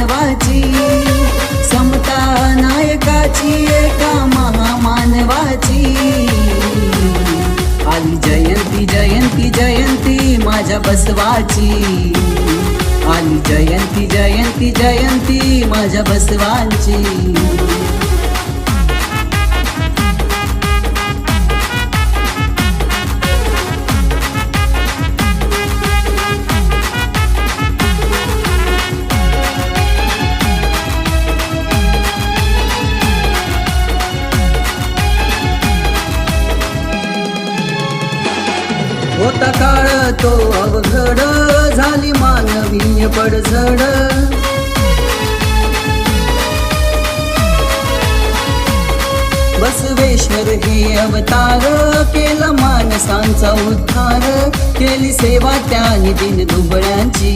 मानवाची, समता नायकाची, एका महामानवाची। आली जयंती जयंती जयंती माझ्या बसवाची, आली जयंती जयंती जयंती माझ्या बसवाची। होता काळ तो अवघड, झाली मानवीय पडझड। बसवेश्वर हे अवतार, केला मानसांचा उद्धार, केली सेवा त्याने दिन दुबळ्यांची।